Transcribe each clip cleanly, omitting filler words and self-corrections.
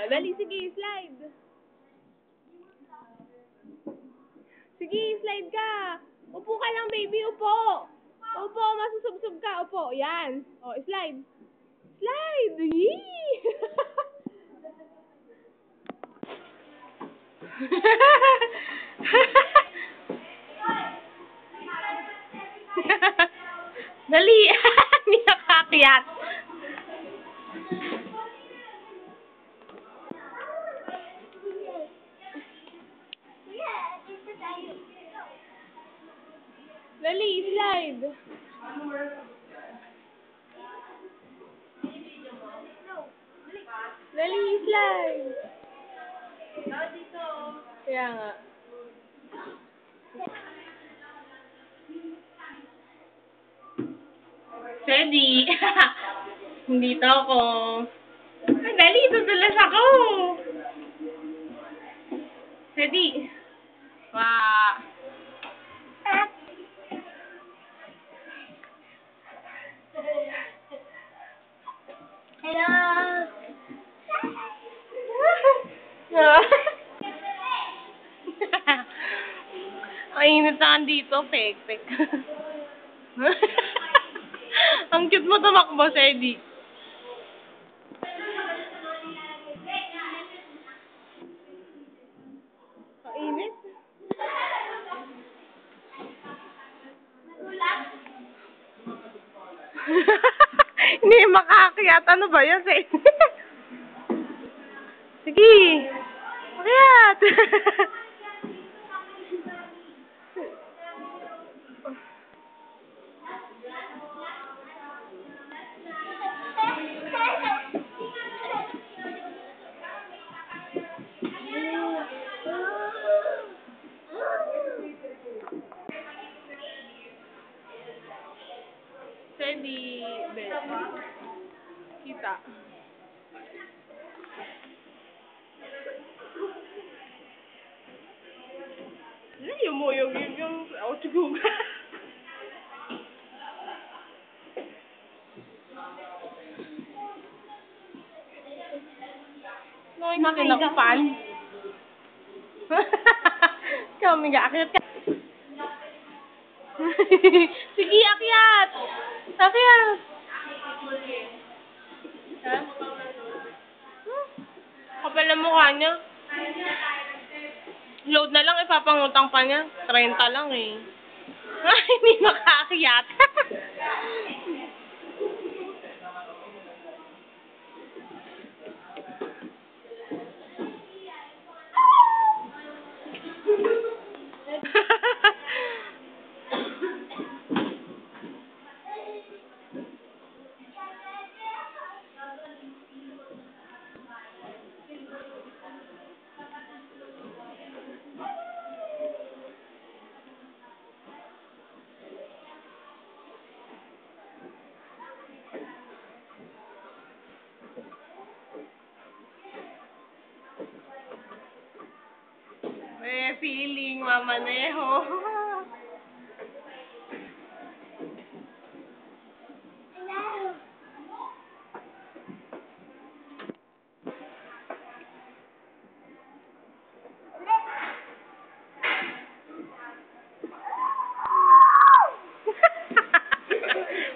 Dali, sige, slide. Sige, slide ka. Upo ka lang, baby, upo. Upo, masusubsob ka, upo. Yan. O, slide. Slide! Yee! Dali! Hindi nakakiyat. Dali, slide. Dali, slide. Kaya nga. Teddy. Dito ako. Ay, dali, tutulas ako. Teddy. Wah. Hello. Ang init na dito, pek-pek. Ang cute mo tumakbo, Teddy. Kainit. Hindi makaakyat. Ano ba yan? Sige. Akyat. Teddy. Kita. Yung outgoing. No, kinakapan. Ikaw, akyat ka. Sige, akyat. Akyat. Ha? Kapal na mukha niya. Load na lang, ipapangutang pa niya. 30 lang eh. Ay, hindi makaakyat. Feeling, mamaneho.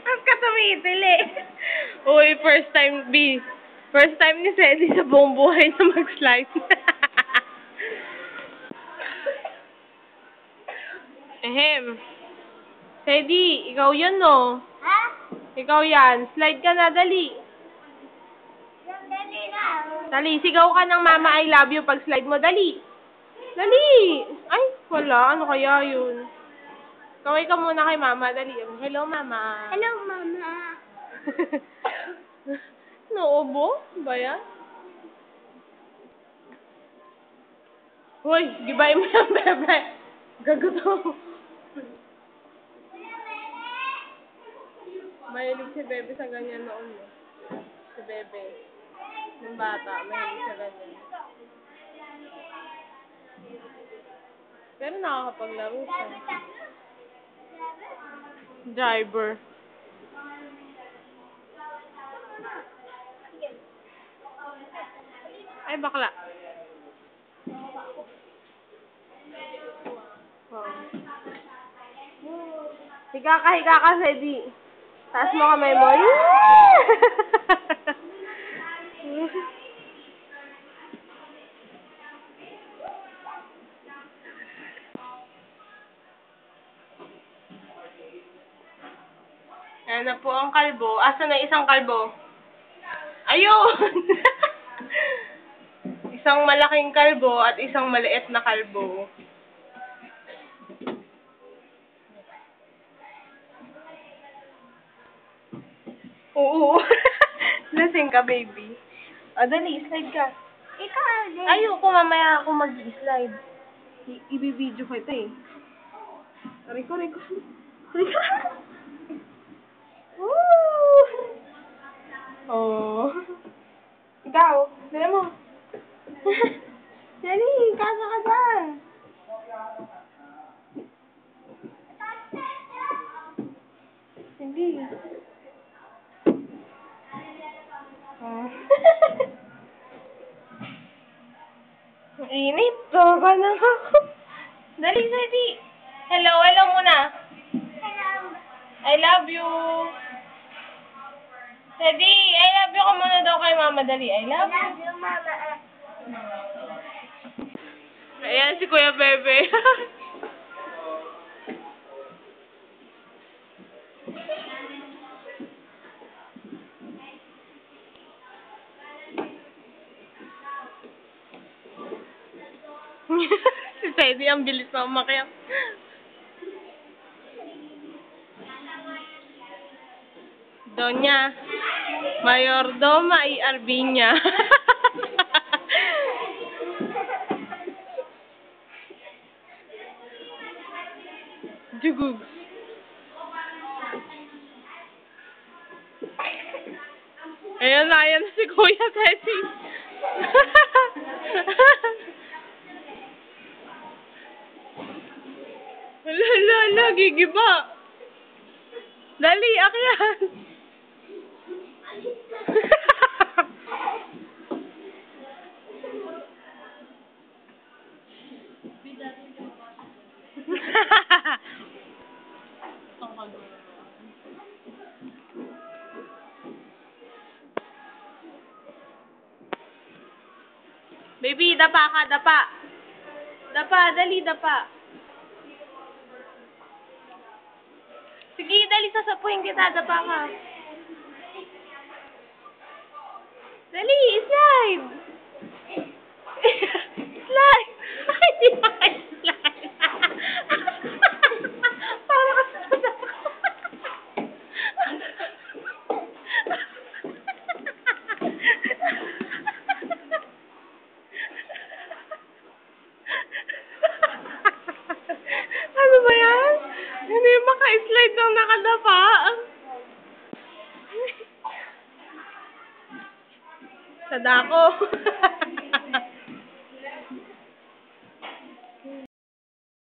Mas ka tumitili. Uy, first time ni Ceddy sa buong buhay na mag-slide. Ehem. Teddy, ikaw yan, no? Ha? Ikaw yan. Slide ka na, dali. Yung dali lang. Dali, sigaw ka ng mama I love you pag slide mo. Dali. Dali. Ay, wala. Ano kaya yun? Kaway ka muna kay mama. Dali. Hello, mama. Hello, mama. Noobo? Ba yan? Hoy, gibay mo yung bebe. Gagutom. Mahilig si Bebe sa ganyan noon. Si Bebe. Nung bata, mahilig sa ganyan. Pero nakakapaglaro siya. Driver. Ay, bakla. Oh. Higa ka, Sedi. Taas mo kamay mo. Ayan na po ang kalbo. Asa na isang kalbo? Ayun! Isang malaking kalbo at isang maliit na kalbo. Oo. Lasing ka, baby. O, dali, slide ka. Ikaw din. Ayoko, mamaya ako mag-slide. I-video ko ito eh. Riko. Woo! Oh. Ikaw, dali mo. Dali, kasa ka dyan. Hindi. Oh. Ang init. Tawa na ako. Dali, Sedi. Hello muna. Hello. I love you. Sedi, I love you ka muna daw kay Mama. Dali, I love you. Love you, Mama. Ayan si Kuya Bebe. Si Sedi, ang bilis na umakyat. Doña Mayordoma y Arbiña. Jugug. Ayan na si Kuya Teddy. Hala, gigiba. Dali, akyat. Baby, dapa ka, dapa. Dapa, dali, dapa. Sige, dali, sasapuin kita, dapa ka. Dali, slide. Slide. Ay, di ba slide? Para ka sa dapa. Ano ba yan? Hindi maka-slide ng nakadapa. Sa dako.